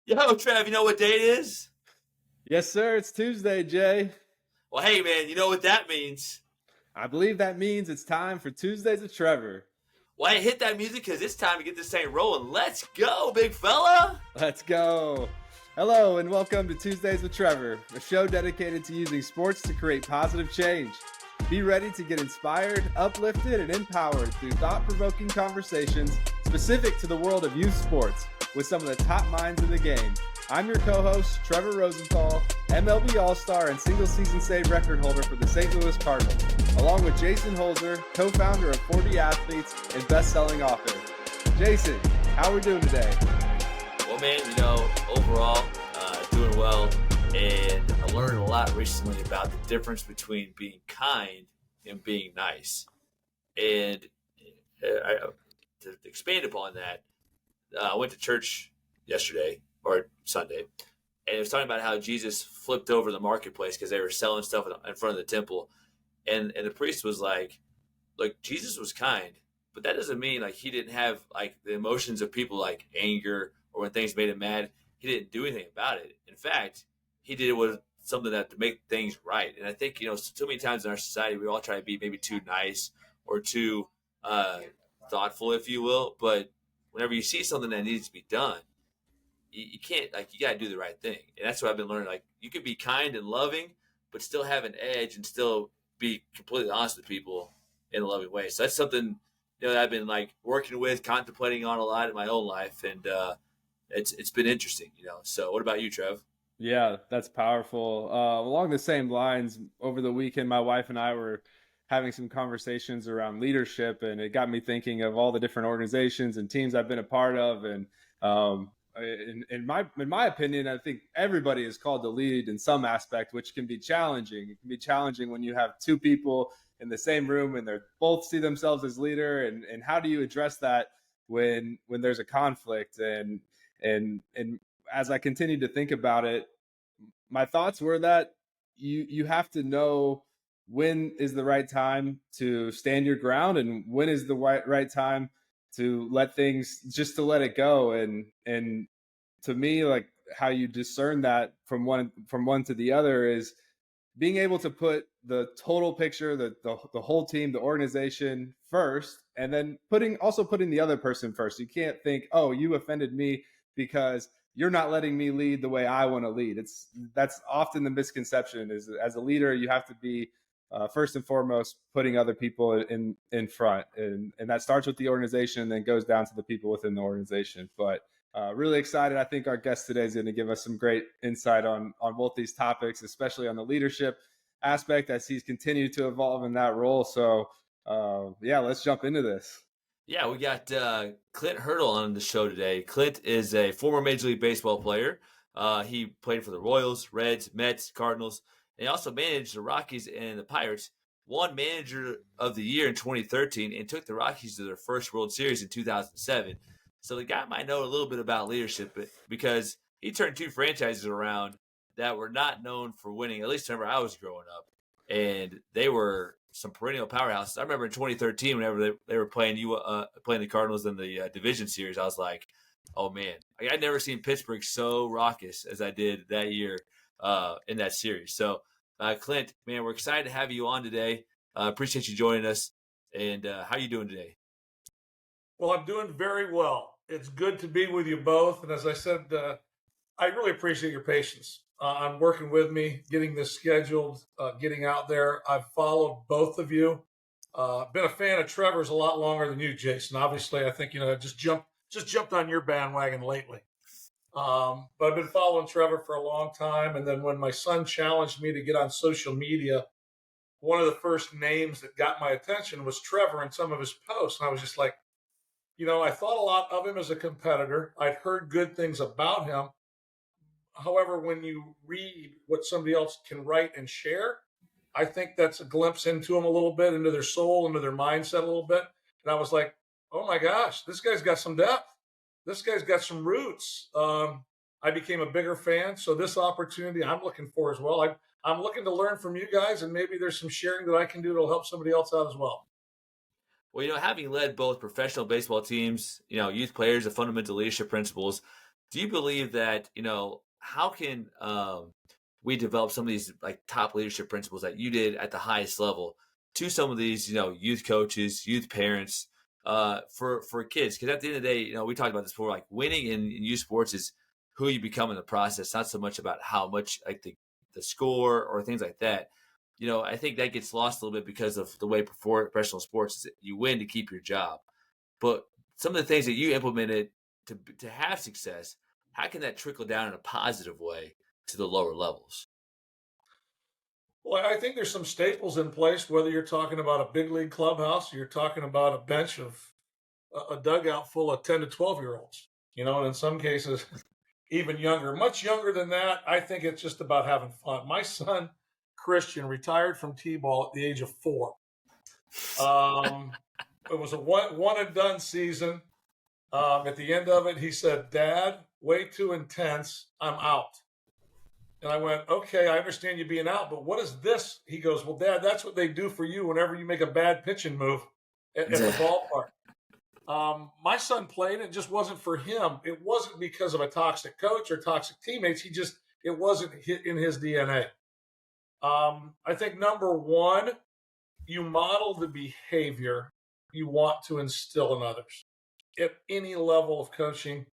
Yo, Trev, you know what day it is? Yes, sir. It's Tuesday, Jay. Well, hey, man, you know what that means. I believe that means it's time for Tuesdays with Trevor. Well, hey, hit that music because it's time to get this thing rolling. Let's go, big fella. Let's go. Hello, and welcome to Tuesdays with Trevor, a show dedicated to using sports to create positive change. Be ready to get inspired, uplifted, and empowered through thought-provoking conversations specific to the world of youth sports with some of the top minds in the game. I'm your co-host, Trevor Rosenthal, MLB All-Star and single-season save record holder for the St. Louis Cardinals, along with Jason Holzer, co-founder of 40 Athletes and best-selling author. Jason, how are we doing today? Well, man, overall, doing well. And I learned a lot recently about the difference between being kind and being nice. And to expand upon that, I went to church yesterday or Sunday, and it was talking about how Jesus flipped over the marketplace because they were selling stuff in front of the temple. And the priest was like, look, Jesus was kind, but that doesn't mean like he didn't have like the emotions of people like anger or when things made him mad. He didn't do anything about it. In fact, he did it with something that to make things right. And I think, so many times in our society, we all try to be maybe too nice or too thoughtful, if you will. But whenever you see something that needs to be done, you can't, like, you got to do the right thing. And that's what I've been learning. Like, you can be kind and loving, but still have an edge and still be completely honest with people in a loving way. So that's something, that I've been like working with, contemplating on a lot in my own life. And it's been interesting, So what about you, Trev? Yeah, that's powerful. Along the same lines, over the weekend, my wife and I were having some conversations around leadership, and it got me thinking of all the different organizations and teams I've been a part of. And in my opinion, I think everybody is called to lead in some aspect, which can be challenging. It can be challenging when you have two people in the same room and they both see themselves as leader. And how do you address that when there's a conflict? And as I continued to think about it, my thoughts were that you have to know when is the right time to stand your ground and when is the right time to let things, just to let it go. And to me, like, how you discern that from one to the other is being able to put the total picture, the whole team, the organization first, and then putting the other person first. You can't think, oh, you offended me because you're not letting me lead the way I want to lead. That's often the misconception is, as a leader, you have to be first and foremost putting other people in front, and that starts with the organization and then goes down to the people within the organization. But really excited. I think our guest today is going to give us some great insight on both these topics, especially on the leadership aspect as he's continued to evolve in that role. So let's jump into this. Yeah, we got Clint Hurdle on the show today. Clint is a former Major League Baseball player. He played for the Royals, Reds, Mets, Cardinals, and he also managed the Rockies and the Pirates. Won Manager of the Year in 2013 and took the Rockies to their first World Series in 2007. So the guy might know a little bit about leadership because he turned two franchises around that were not known for winning, at least whenever I was growing up. And they were some perennial powerhouses. I remember in 2013, whenever they were playing the Cardinals in the division series, I was like, oh, man. I'd never seen Pittsburgh so raucous as I did that year in that series. So, Clint, man, we're excited to have you on today. Appreciate you joining us. And how are you doing today? Well, I'm doing very well. It's good to be with you both. And as I said, I really appreciate your patience on working with me, getting this scheduled, getting out there. I've followed both of you. Been a fan of Trevor's a lot longer than you, Jason. Obviously, I think, just jumped on your bandwagon lately. But I've been following Trevor for a long time. And then when my son challenged me to get on social media, one of the first names that got my attention was Trevor and some of his posts. And I was just like, I thought a lot of him as a competitor. I'd heard good things about him. However, when you read what somebody else can write and share, I think that's a glimpse into them a little bit, into their soul, into their mindset a little bit. And I was like, oh my gosh, this guy's got some depth. This guy's got some roots. I became a bigger fan. So this opportunity I'm looking for as well. I'm looking to learn from you guys, and maybe there's some sharing that I can do to help somebody else out as well. Well, having led both professional baseball teams, youth players, the fundamental leadership principles, do you believe that, how can we develop some of these like top leadership principles that you did at the highest level to some of these, youth coaches, youth parents, for kids? Because at the end of the day, we talked about this before, like winning in youth sports is who you become in the process, not so much about how much like the score or things like that. I think that gets lost a little bit because of the way professional sports is that you win to keep your job. But some of the things that you implemented to have success, how can that trickle down in a positive way to the lower levels? Well, I think there's some staples in place, whether you're talking about a big league clubhouse, or you're talking about a bench of a dugout full of 10 to 12-year-olds, and in some cases, even younger, much younger than that. I think it's just about having fun. My son, Christian, retired from T-ball at the age of 4. It was a one and done season. At the end of it, he said, "Dad, way too intense. I'm out." And I went, "Okay, I understand you being out, but what is this?" He goes, "Well, Dad, that's what they do for you whenever you make a bad pitching move at the ballpark." My son played. It just wasn't for him. It wasn't because of a toxic coach or toxic teammates. It wasn't in his DNA. I think number one, you model the behavior you want to instill in others at any level of coaching,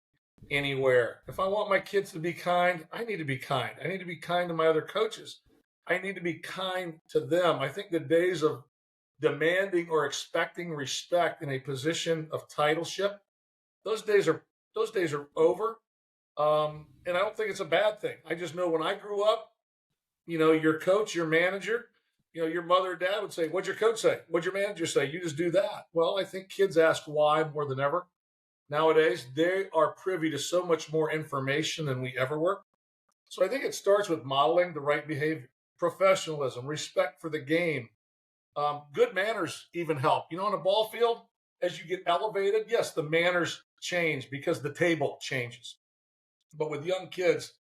anywhere. If I want my kids to be kind, I need to be kind. I need to be kind to my other coaches. I need to be kind to them. I think the days of demanding or expecting respect in a position of titleship, those days are over. And I don't think it's a bad thing. I just know when I grew up, your coach, your manager, your mother or dad would say, "What'd your coach say? What'd your manager say?" You just do that. Well, I think kids ask why more than ever. Nowadays, they are privy to so much more information than we ever were. So I think it starts with modeling the right behavior, professionalism, respect for the game. Good manners even help. On a ball field, as you get elevated, yes, the manners change because the table changes. But with young kids,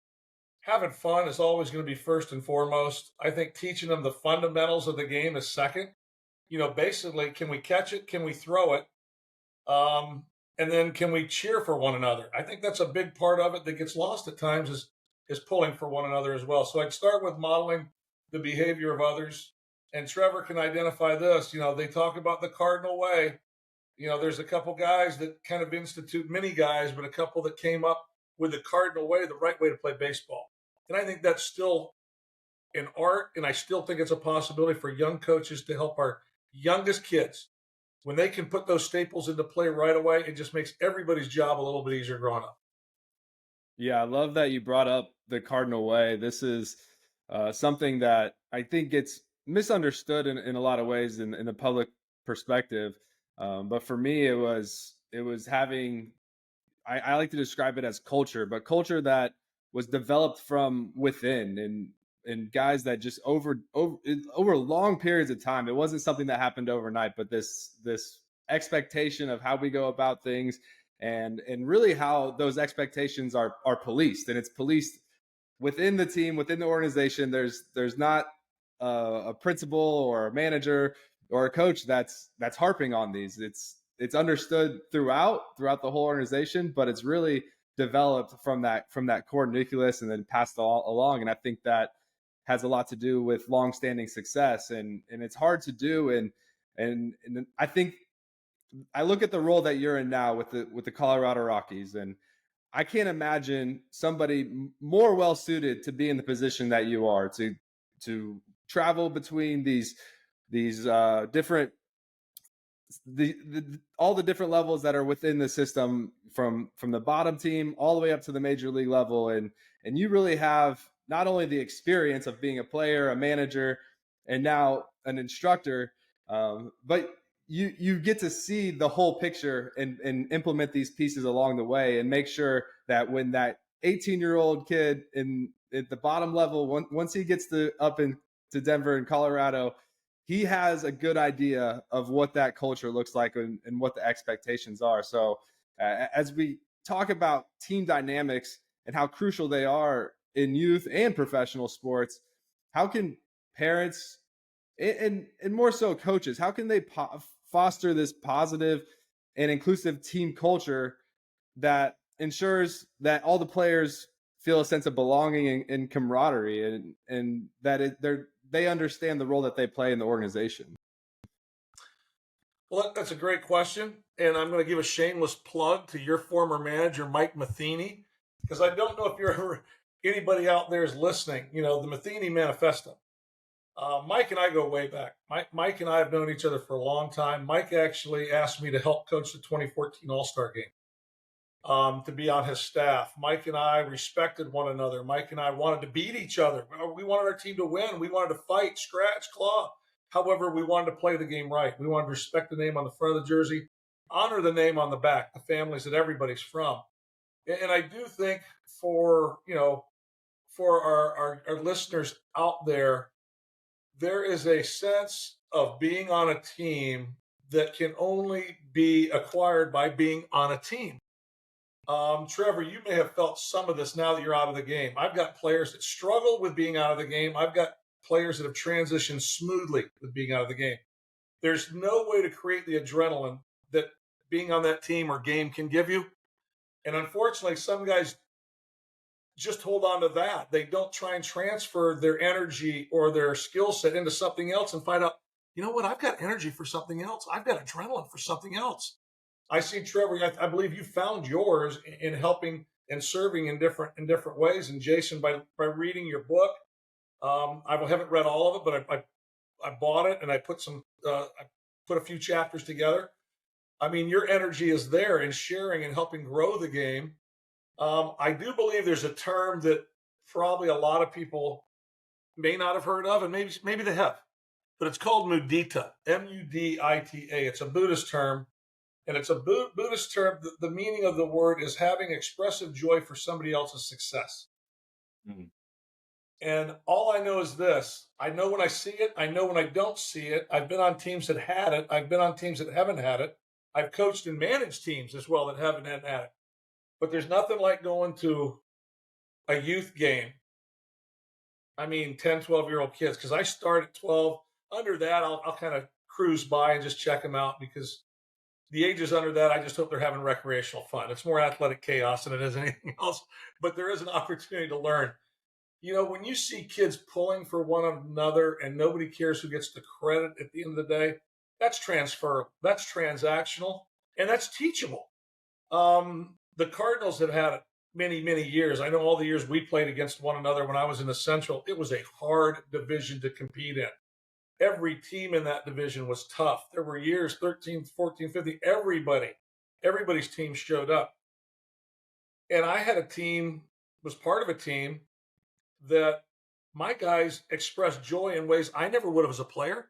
having fun is always going to be first and foremost. I think teaching them the fundamentals of the game is second. Basically, can we catch it? Can we throw it? And then can we cheer for one another? I think that's a big part of it that gets lost at times is pulling for one another as well. So I'd start with modeling the behavior of others. And Trevor can identify this. They talk about the cardinal way. There's a couple guys that kind of institute many guys, but a couple that came up with the cardinal way, the right way to play baseball. And I think that's still an art, and I still think it's a possibility for young coaches to help our youngest kids. When they can put those staples into play right away, it just makes everybody's job a little bit easier growing up. Yeah, I love that you brought up the cardinal way. This is something that I think gets misunderstood in a lot of ways in the public perspective. But for me, it was having, I like to describe it as culture, but culture that was developed from within and guys that just over long periods of time. It wasn't something that happened overnight, but this expectation of how we go about things and really how those expectations are policed, and it's policed within the team, within the organization. There's not a principal or a manager or a coach that's harping on these. It's understood throughout the whole organization, but it's really developed from that core nucleus and then passed along. And I think that has a lot to do with longstanding success, and it's hard to do. And I think I look at the role that you're in now with the Colorado Rockies, and I can't imagine somebody more well suited to be in the position that you are, to travel between these different all the different levels that are within the system, from the bottom team all the way up to the major league level, and you really have not only the experience of being a player, a manager, and now an instructor, but you get to see the whole picture and implement these pieces along the way and make sure that when that 18-year-old kid at the bottom level, once he gets up into Denver and Colorado, he has a good idea of what that culture looks like and what the expectations are. So as we talk about team dynamics and how crucial they are in youth and professional sports, how can parents and more so coaches, how can they foster this positive and inclusive team culture that ensures that all the players feel a sense of belonging and camaraderie, and that they understand the role that they play in the organization? Well, that's a great question. And I'm going to give a shameless plug to your former manager, Mike Matheny, because I don't know if you're ever, anybody out there is listening, the Matheny Manifesto. Mike and I go way back. Mike and I have known each other for a long time. Mike actually asked me to help coach the 2014 All-Star game, to be on his staff. Mike and I respected one another. Mike and I wanted to beat each other. We wanted our team to win. We wanted to fight, scratch, claw. However, we wanted to play the game right. We wanted to respect the name on the front of the jersey, honor the name on the back, the families that everybody's from. And I do think for our listeners out there, there is a sense of being on a team that can only be acquired by being on a team. Trevor, you may have felt some of this now that you're out of the game. I've got players that struggle with being out of the game. I've got players that have transitioned smoothly with being out of the game. There's no way to create the adrenaline that being on that team or game can give you. And unfortunately, some guys just hold on to that. They don't try and transfer their energy or their skill set into something else and find out, you know what, I've got energy for something else. I've got adrenaline for something else. I see, Trevor, I believe you found yours in helping and serving in different ways. And Jason, by reading your book, I haven't read all of it, but I bought it and I put a few chapters together. I mean, your energy is there in sharing and helping grow the game. I do believe there's a term that probably a lot of people may not have heard of, and maybe they have, but it's called mudita, M-U-D-I-T-A. It's a Buddhist term, and it's a Buddhist term. The meaning of the word is having expressive joy for somebody else's success. Mm-hmm. And all I know is this. I know when I see it. I know when I don't see it. I've been on teams that had it. I've been on teams that haven't had it. I've coached and managed teams as well that haven't had it. But there's nothing like going to a youth game. I mean, 10, 12-year-old kids, because I start at 12. Under that, I'll kind of cruise by and just check them out, because the ages under that, I just hope they're having recreational fun. It's more athletic chaos than it is anything else. But there is an opportunity to learn. When you see kids pulling for one another and nobody cares who gets the credit at the end of the day, that's transferable, that's transactional, and that's teachable. The Cardinals have had it many, many years. I know all the years we played against one another when I was in the Central, it was a hard division to compete in. Every team in that division was tough. There were years, 13, 14, 15, everybody's team showed up. And I had a team, was part of a team that my guys expressed joy in ways I never would have as a player.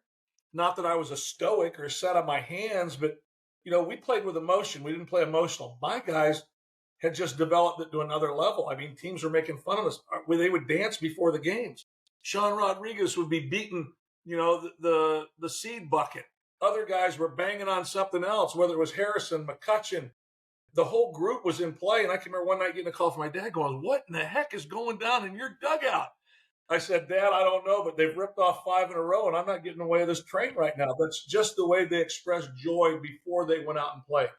Not that I was a stoic or sat on my hands, but, we played with emotion. We didn't play emotional. My guys had just developed it to another level. I mean, teams were making fun of us. They would dance before the games. Sean Rodriguez would be beating, the seed bucket. Other guys were banging on something else, whether it was Harrison, McCutcheon. The whole group was in play. And I can remember one night getting a call from my dad going, "What in the heck is going down in your dugout?" I said, "Dad, I don't know, but they've ripped off 5 in a row, and I'm not getting away with this train right now." That's just the way they expressed joy before they went out and played.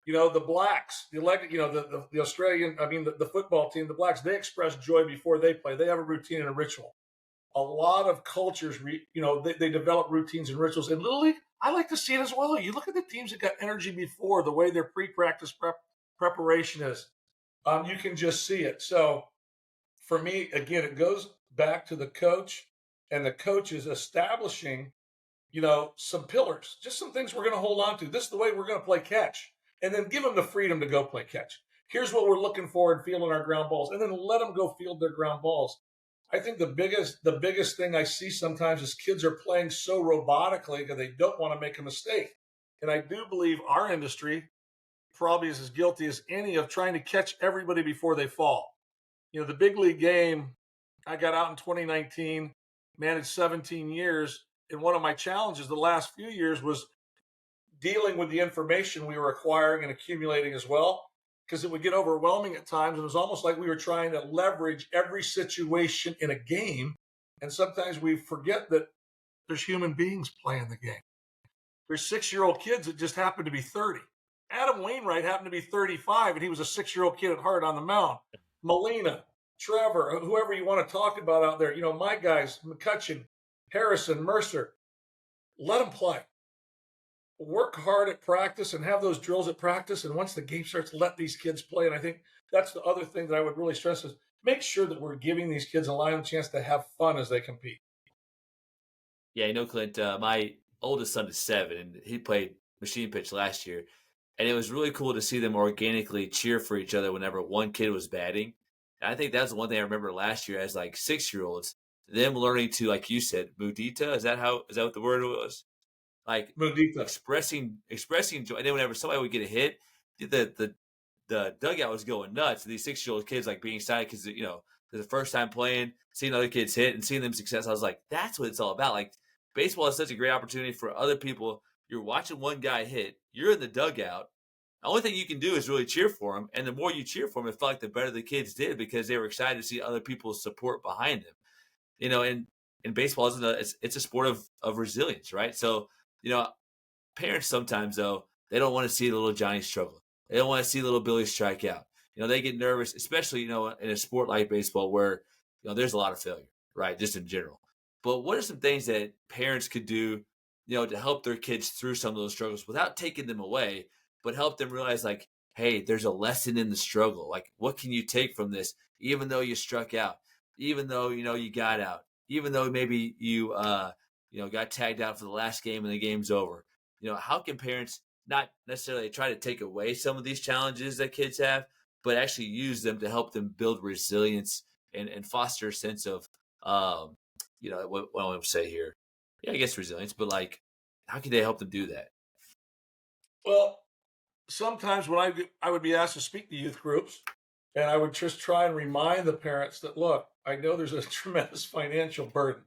The Blacks, the Australian, the football team, the Blacks, they express joy before they play. They have a routine and a ritual. A lot of cultures, they develop routines and rituals. In Little League, I like to see it as well. You look at the teams that got energy before, the way their pre-practice preparation is. You can just see it. So for me, again, it goes back to the coach, and the coach is establishing, some pillars, just some things we're going to hold on to. This is the way we're going to play catch. And then give them the freedom to go play catch. Here's what we're looking for in fielding our ground balls, and then let them go field their ground balls. I think the biggest thing I see sometimes is kids are playing so robotically because they don't want to make a mistake. And I do believe our industry probably is as guilty as any of trying to catch everybody before they fall. The big league game, I got out in 2019, managed 17 years. And one of my challenges the last few years was dealing with the information we were acquiring and accumulating as well, because it would get overwhelming at times. It was almost like we were trying to leverage every situation in a game. And sometimes we forget that there's human beings playing the game. There's 6-year-old kids that just happen to be 30. Adam Wainwright happened to be 35, and he was a 6-year-old kid at heart on the mound. Molina, Trevor, whoever you want to talk about out there, my guys, McCutcheon, Harrison, Mercer, let them play. Work hard at practice and have those drills at practice. And once the game starts, let these kids play. And I think that's the other thing that I would really stress is make sure that we're giving these kids a chance to have fun as they compete. Yeah, Clint, my oldest son is 7, and he played machine pitch last year. And it was really cool to see them organically cheer for each other whenever one kid was batting. And I think that's one thing I remember last year as like 6-year-olds, them learning to, like you said, mudita. Is that what the word was? Like mudita. expressing joy. And then whenever somebody would get a hit, the dugout was going nuts. And these 6-year-old kids like being excited because for the first time playing, seeing other kids hit and seeing them success. I was like, that's what it's all about. Like baseball is such a great opportunity for other people. You're watching one guy hit. You're in the dugout. The only thing you can do is really cheer for him. And the more you cheer for him, it felt like the better the kids did because they were excited to see other people's support behind them. And baseball it's a sport of resilience, right? So, parents sometimes though, they don't want to see little Johnny struggle. They don't want to see little Billy strike out. They get nervous, especially, in a sport like baseball where, there's a lot of failure, right? Just in general. But what are some things that parents could do, to help their kids through some of those struggles without taking them away, but help them realize like, hey, there's a lesson in the struggle. Like, what can you take from this? Even though you struck out, even though, you got out, even though maybe you, got tagged out for the last game and the game's over. How can parents not necessarily try to take away some of these challenges that kids have, but actually use them to help them build resilience and foster a sense of, what I want to say here. Yeah, I guess resilience, but like, how can they help them do that? Well, sometimes when I would be asked to speak to youth groups, and I would just try and remind the parents that, look, I know there's a tremendous financial burden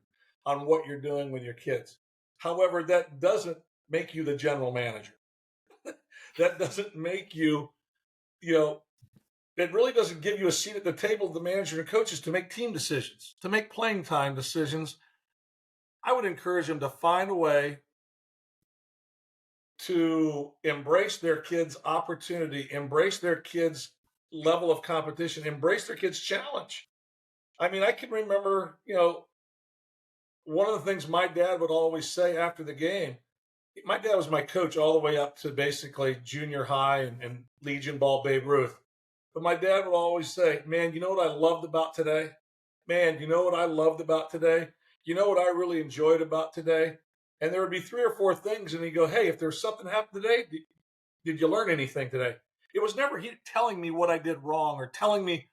on what you're doing with your kids. However, that doesn't make you the general manager. That doesn't make you, it really doesn't give you a seat at the table of the manager and coaches to make team decisions, to make playing time decisions. I would encourage them to find a way to embrace their kids' opportunity, embrace their kids' level of competition, embrace their kids' challenge. I mean, I can remember, one of the things my dad would always say after the game, my dad was my coach all the way up to basically junior high and Legion Ball Babe Ruth. But my dad would always say, man, you know what I loved about today? Man, you know what I loved about today? You know what I really enjoyed about today? And there would be 3 or 4 things. And he'd go, hey, if there's something happened today, did you learn anything today? It was never he telling me what I did wrong or telling me,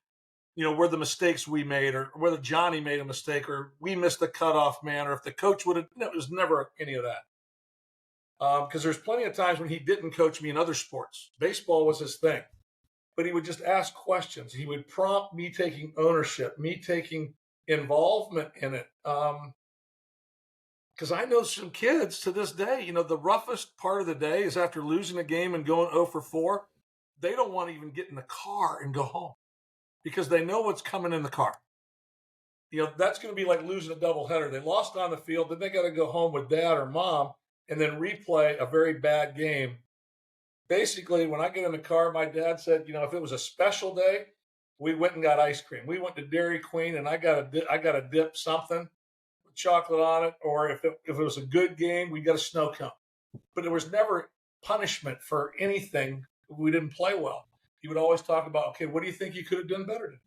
where the mistakes we made or whether Johnny made a mistake or we missed the cutoff man or if the coach would have. No, it was never any of that. Because there's plenty of times when he didn't coach me in other sports. Baseball was his thing. But he would just ask questions. He would prompt me taking ownership, me taking involvement in it. Because I know some kids to this day, the roughest part of the day is after losing a game and going 0 for 4. They don't want to even get in the car and go home because they know what's coming in the car. That's going to be like losing a doubleheader. They lost on the field, then they got to go home with dad or mom and then replay a very bad game. Basically, when I get in the car, my dad said, if it was a special day, we went and got ice cream. We went to Dairy Queen and I got to dip something with chocolate on it. Or if it was a good game, we got a snow cone. But there was never punishment for anything if we didn't play well. He would always talk about, okay, what do you think you could have done better today?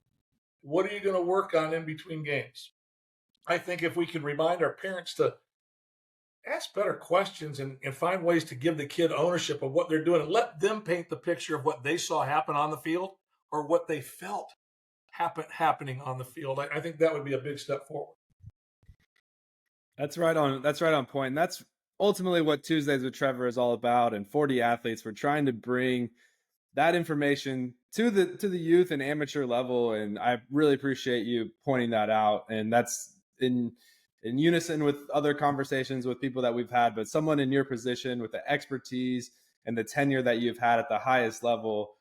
What are you going to work on in between games? I think if we can remind our parents to ask better questions and find ways to give the kid ownership of what they're doing and let them paint the picture of what they saw happen on the field or what they felt happening on the field. I think that would be a big step forward. That's right on point. And that's ultimately what Tuesdays with Trevor is all about. And 40 athletes, we're trying to bring that information to the youth and amateur level. And I really appreciate you pointing that out. And that's in unison with other conversations with people that we've had, but someone in your position with the expertise and the tenure that you've had at the highest level.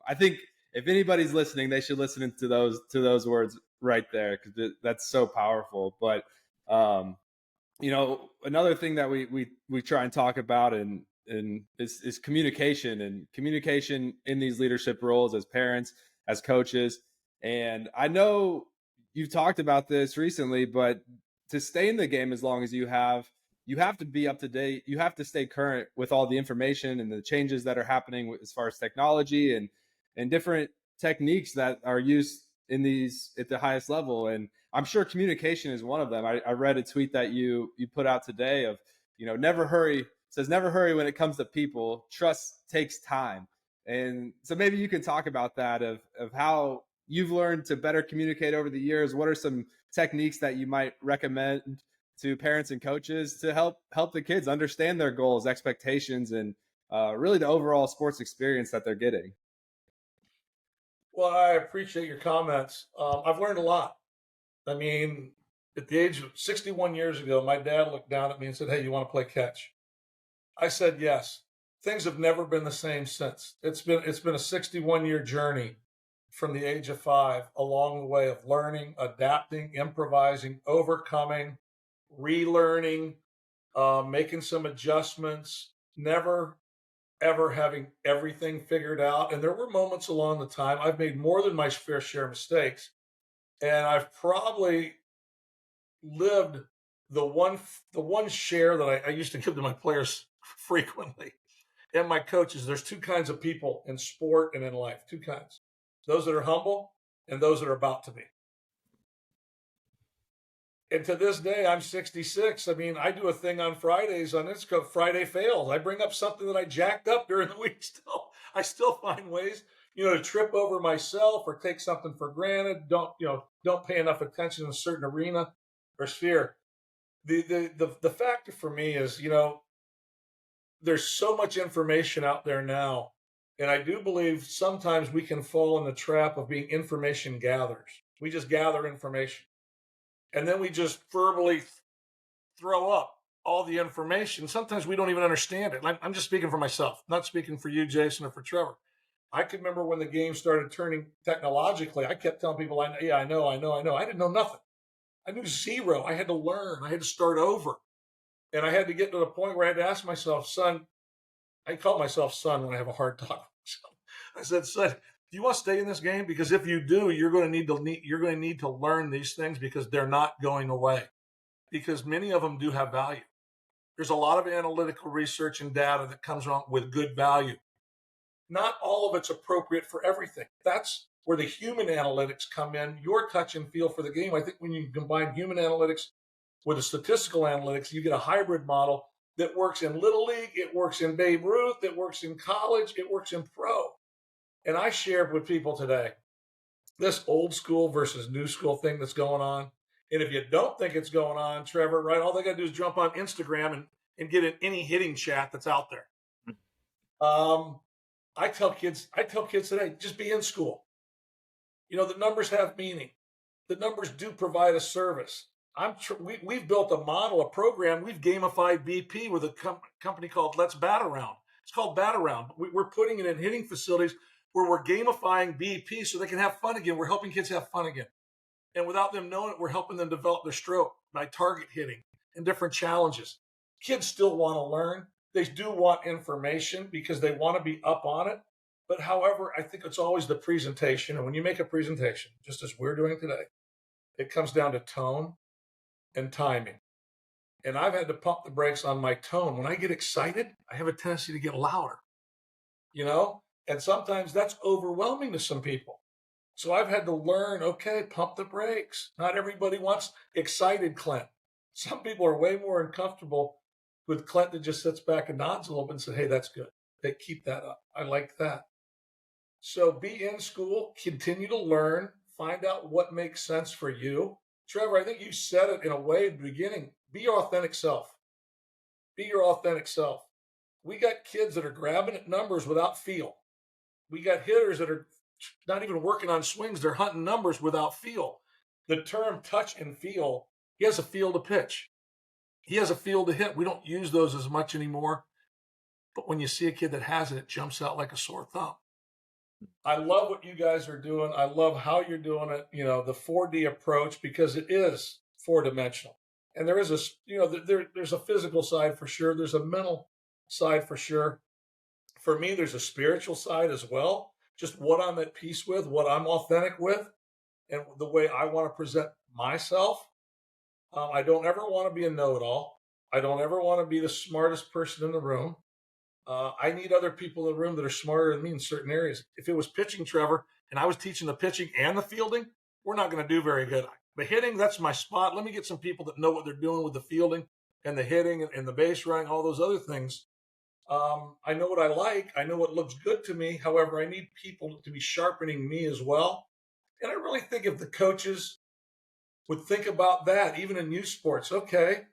I think if anybody's listening, they should listen to those words right there because that's so powerful. But another thing that we try and talk about, and is communication, and communication in these leadership roles as parents, as coaches. And I know you've talked about this recently, but to stay in the game as long as you have to be up to date. You have to stay current with all the information and the changes that are happening as far as technology and different techniques that are used in these at the highest level. And I'm sure communication is one of them. I read a tweet that you put out today of, never hurry. It says never hurry when it comes to people. Trust takes time. And so maybe you can talk about that of how you've learned to better communicate over the years. What are some techniques that you might recommend to parents and coaches to help the kids understand their goals, expectations, and really the overall sports experience that they're getting? Well, I appreciate your comments. I've learned a lot. I mean, at the age of 61 years ago, my dad looked down at me and said, "Hey, you want to play catch?" I said yes. Things have never been the same since. It's been a 61-year journey from the age of 5 along the way of learning, adapting, improvising, overcoming, relearning, making some adjustments, never ever having everything figured out. And there were moments along the time I've made more than my fair share of mistakes. And I've probably lived the one share that I used to give to my players frequently and my coaches. There's two kinds of people in sport and in life, two kinds. Those that are humble and those that are about to be. And to this day, I'm 66. I mean, I do a thing on Fridays on it's called Friday Fails. I bring up something that I jacked up during the week still. I still find ways, to trip over myself or take something for granted. Don't pay enough attention in a certain arena or sphere. The factor for me is, there's so much information out there now. And I do believe sometimes we can fall in the trap of being information gatherers. We just gather information. And then we just verbally throw up all the information. Sometimes we don't even understand it. I'm just speaking for myself, not speaking for you, Jason, or for Trevor. I can remember when the game started turning technologically. I kept telling people, I know. I didn't know nothing. I knew zero. I had to learn. I had to start over. And I had to get to the point where I had to ask myself, son, I call myself son when I have a hard talk. I said, son, do you want to stay in this game? Because if you do, you're going to need to learn these things because they're not going away. Because many of them do have value. There's a lot of analytical research and data that comes on with good value. Not all of it's appropriate for everything. That's where the human analytics come in, your touch and feel for the game. I think when you combine human analytics with the statistical analytics, you get a hybrid model that works in Little League, it works in Babe Ruth, it works in college, it works in pro. And I shared with people today this old school versus new school thing that's going on. And if you don't think it's going on, Trevor, right, all they got to do is jump on Instagram and get in any hitting chat that's out there. I tell kids today, just be in school. The numbers have meaning. The numbers do provide a service. We've built a model, a program. We've gamified BP with a company called Let's Bat Around. It's called Bat Around. We're putting it in hitting facilities where we're gamifying BP so they can have fun again. We're helping kids have fun again. And without them knowing it, we're helping them develop their stroke by target hitting and different challenges. Kids still want to learn. They do want information because they want to be up on it. But however, I think it's always the presentation. And when you make a presentation, just as we're doing today, it comes down to tone and timing. And I've had to pump the brakes on my tone. When I get excited, I have a tendency to get louder, and sometimes that's overwhelming to some people. So I've had to learn, okay, pump the brakes. Not everybody wants excited Clint. Some people are way more uncomfortable with Clint that just sits back and nods a little bit and says, hey, that's good. They keep that up. I like that. So be in school, continue to learn, find out what makes sense for you. Trevor, I think you said it in a way at the beginning. Be your authentic self. Be your authentic self. We got kids that are grabbing at numbers without feel. We got hitters that are not even working on swings. They're hunting numbers without feel. The term touch and feel, he has a feel to pitch. He has a feel to hit. We don't use those as much anymore. But when you see a kid that has it, it jumps out like a sore thumb. I love what you guys are doing. I love how you're doing it, the 4D approach, because it is four-dimensional. And there is there's a physical side for sure. There's a mental side for sure. For me, there's a spiritual side as well. Just what I'm at peace with, what I'm authentic with, and the way I want to present myself. I don't ever want to be a know-it-all. I don't ever want to be the smartest person in the room. I need other people in the room that are smarter than me in certain areas. If it was pitching, Trevor, and I was teaching the pitching and the fielding, we're not going to do very good. The hitting, that's my spot. Let me get some people that know what they're doing with the fielding and the hitting and the base running, all those other things. I know what I like. I know what looks good to me. However, I need people to be sharpening me as well. And I really think if the coaches would think about that, even in youth sports, okay,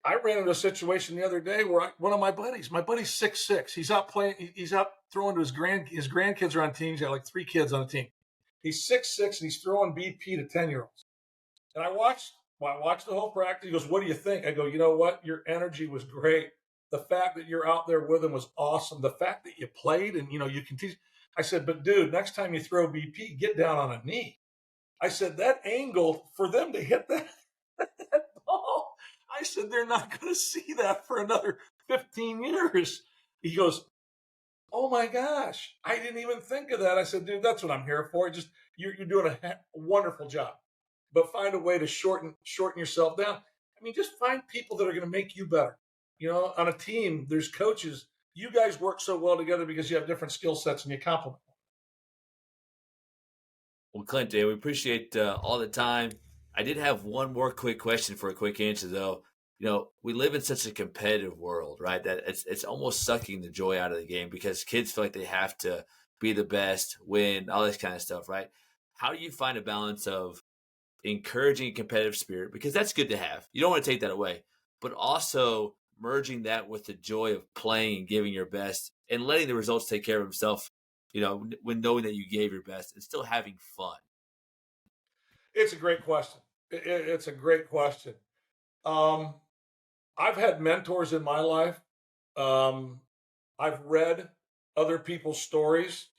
I ran into a situation the other day where one of my buddy's 6'6". He's out playing. He's out throwing to his grandkids are on teams. He got like 3 kids on a team. He's 6'6" and he's throwing BP to 10-year-olds. And I watched the whole practice. He goes, "What do you think?" I go, "You know what? Your energy was great. The fact that you're out there with him was awesome. The fact that you played and you can teach." I said, "But dude, next time you throw BP, get down on a knee." I said, "That angle for them to hit that ball." I said, "They're not going to see that for another 15 years. He goes, "Oh my gosh, I didn't even think of that." I said, "Dude, that's what I'm here for. Just you're doing a wonderful job, but find a way to shorten yourself down. I mean, just find people that are going to make you better. On a team, there's coaches. You guys work so well together because you have different skill sets and you complement." Well, Clint, we appreciate all the time. I did have one more quick question for a quick answer, though. We live in such a competitive world, right? That it's almost sucking the joy out of the game because kids feel like they have to be the best, win, all this kind of stuff, right? How do you find a balance of encouraging a competitive spirit? Because that's good to have. You don't want to take that away, but also merging that with the joy of playing and giving your best and letting the results take care of themselves, when knowing that you gave your best and still having fun. It's a great question. It's a great question. I've had mentors in my life. I've read other people's stories.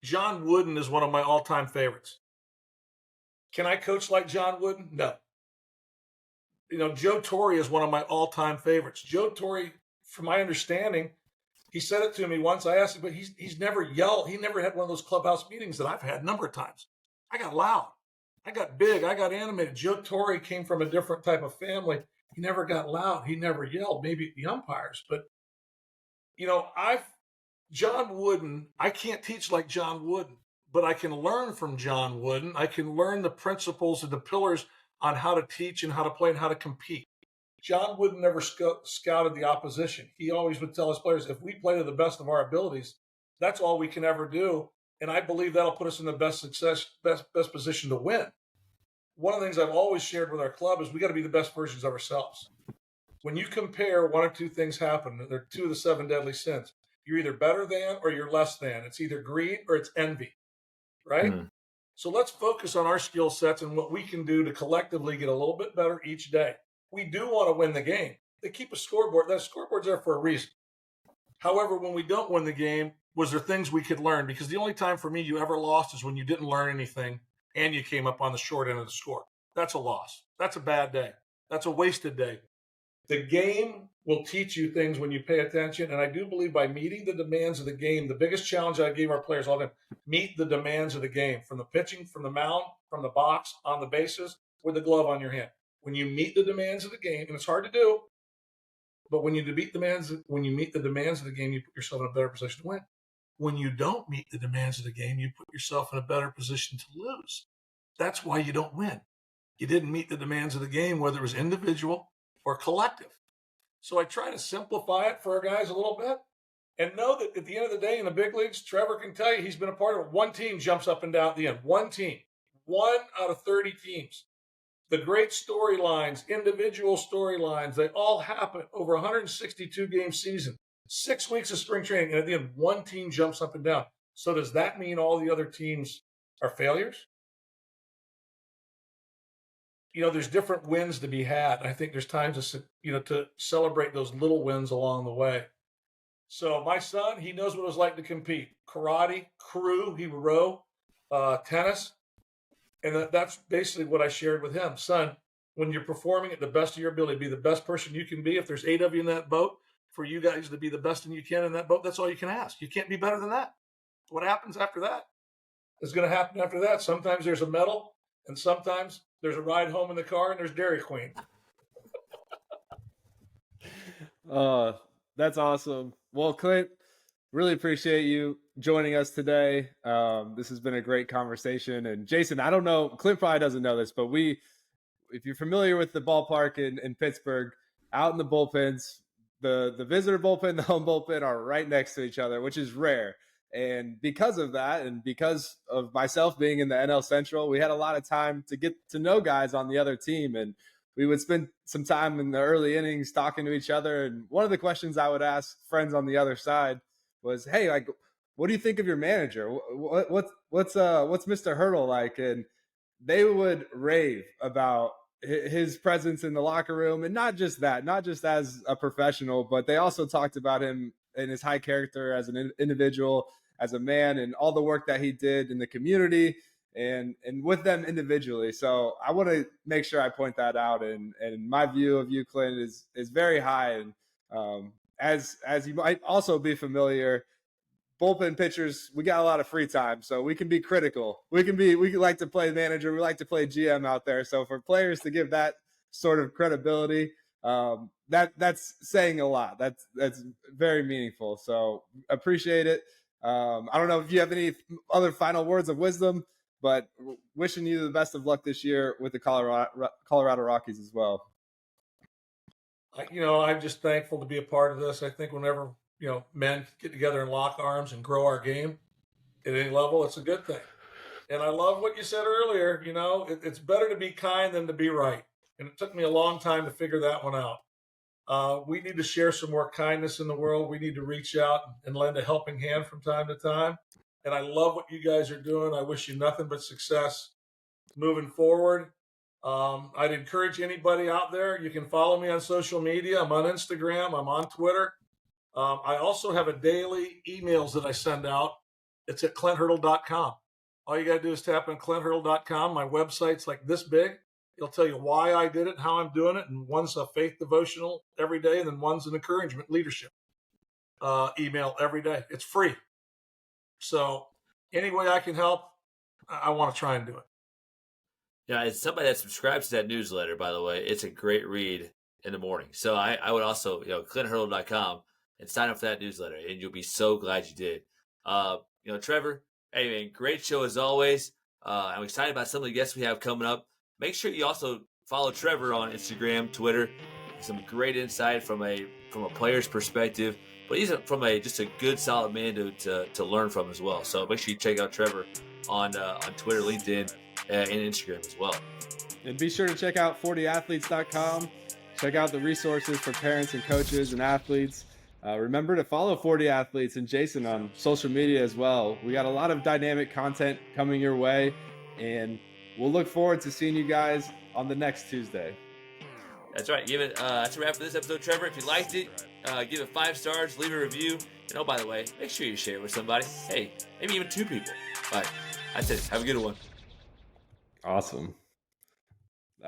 John Wooden is one of my all-time favorites. Can I coach like John Wooden? No. Joe Torre is one of my all-time favorites. Joe Torre, from my understanding, he said it to me once. I asked him, but he's never yelled. He never had one of those clubhouse meetings that I've had a number of times. I got loud. I got big. I got animated. Joe Torre came from a different type of family. He never got loud. He never yelled, maybe the umpires. But, John Wooden, I can't teach like John Wooden, but I can learn from John Wooden. I can learn the principles and the pillars on how to teach and how to play and how to compete. John Wooden never scouted the opposition. He always would tell his players, if we play to the best of our abilities, that's all we can ever do. And I believe that'll put us in the best position to win. One of the things I've always shared with our club is we got to be the best versions of ourselves. When you compare, one or two things happen. They're 2 of the 7 deadly sins. You're either better than or you're less than. It's either greed or it's envy, right? Mm. So let's focus on our skill sets and what we can do to collectively get a little bit better each day. We do want to win the game. They keep a scoreboard. That scoreboard's there for a reason. However, when we don't win the game, was there things we could learn? Because the only time for me you ever lost is when you didn't learn anything and you came up on the short end of the score. That's a loss. That's a bad day. That's a wasted day. The game will teach you things when you pay attention. And I do believe by meeting the demands of the game, the biggest challenge I gave our players all the time, meet the demands of the game, from the pitching, from the mound, from the box, on the bases, with the glove on your hand. When you meet the demands of the game, and it's hard to do, but when you meet the demands of the game, you put yourself in a better position to win. When you don't meet the demands of the game, you put yourself in a better position to lose. That's why you don't win. You didn't meet the demands of the game, whether it was individual or collective. So I try to simplify it for our guys a little bit and know that at the end of the day in the big leagues, Trevor can tell you he's been a part of it. One team jumps up and down at the end. One team. 1 out of 30 teams. The great storylines, individual storylines, they all happen over a 162-game season. 6 weeks of spring training, and at the end, one team jumps up and down. So does that mean all the other teams are failures? There's different wins to be had. I think there's times to celebrate those little wins along the way. So my son, he knows what it was like to compete. Karate, crew, he would row, tennis. And that's basically what I shared with him. Son, when you're performing at the best of your ability, be the best person you can be. If there's 8 of you in that boat, for you guys to be the best you can in that boat. That's all you can ask. You can't be better than that. What happens after that is going to happen after that. Sometimes there's a medal, and sometimes there's a ride home in the car, and there's Dairy Queen. That's awesome. Well, Clint, really appreciate you joining us today. This has been a great conversation. And Jason, I don't know, Clint probably doesn't know this, but if you're familiar with the ballpark in Pittsburgh, out in the bullpens, the visitor bullpen, the home bullpen are right next to each other, which is rare. And because of that, and because of myself being in the NL Central, we had a lot of time to get to know guys on the other team. And we would spend some time in the early innings talking to each other. And one of the questions I would ask friends on the other side was, hey, like, what do you think of your manager? What's Mr. Hurdle like? And they would rave about his presence in the locker room. And not just that, not just as a professional, but they also talked about him and his high character as an individual, as a man, and all the work that he did in the community and with them individually. So I want to make sure I point that out. And my view of you, Clint, is very high. And as you might also be familiar, bullpen pitchers, we got a lot of free time, so we can be critical. We like to play manager, we like to play GM out there. So for players to give that sort of credibility, that's saying a lot. That's very meaningful. So appreciate it. I don't know if you have any other final words of wisdom, but wishing you the best of luck this year with the Colorado Rockies as well. I'm just thankful to be a part of this. I think whenever men get together and lock arms and grow our game at any level, it's a good thing. And I love what you said earlier. It's better to be kind than to be right. And it took me a long time to figure that one out. We need to share some more kindness in the world. We need to reach out and lend a helping hand from time to time. And I love what you guys are doing. I wish you nothing but success moving forward. I'd encourage anybody out there, you can follow me on social media. I'm on Instagram. I'm on Twitter. I also have a daily emails that I send out. It's at ClintHurdle.com. All you got to do is tap on ClintHurdle.com. My website's like this big. It'll tell you why I did it, how I'm doing it. And one's a faith devotional every day, and then one's an encouragement leadership email every day. It's free. So any way I can help, I want to try and do it. Yeah, as somebody that subscribes to that newsletter, by the way, it's a great read in the morning. So I would also, ClintHurdle.com and sign up for that newsletter, and you'll be so glad you did. Trevor, hey, man, great show as always. I'm excited about some of the guests we have coming up. Make sure you also follow Trevor on Instagram, Twitter. Some great insight from a player's perspective, but he's from just a good, solid man to learn from as well. So make sure you check out Trevor on Twitter, LinkedIn, and Instagram as well. And be sure to check out 40athletes.com. Check out the resources for parents and coaches and athletes. Remember to follow 40 Athletes and Jason on social media as well. We got a lot of dynamic content coming your way, and we'll look forward to seeing you guys on the next Tuesday. That's right. That's a wrap for this episode, Trevor. If you liked it, give it 5 stars, leave a review. And by the way, make sure you share it with somebody. Hey, maybe even 2 people. All right. That's it. Have a good one. Awesome.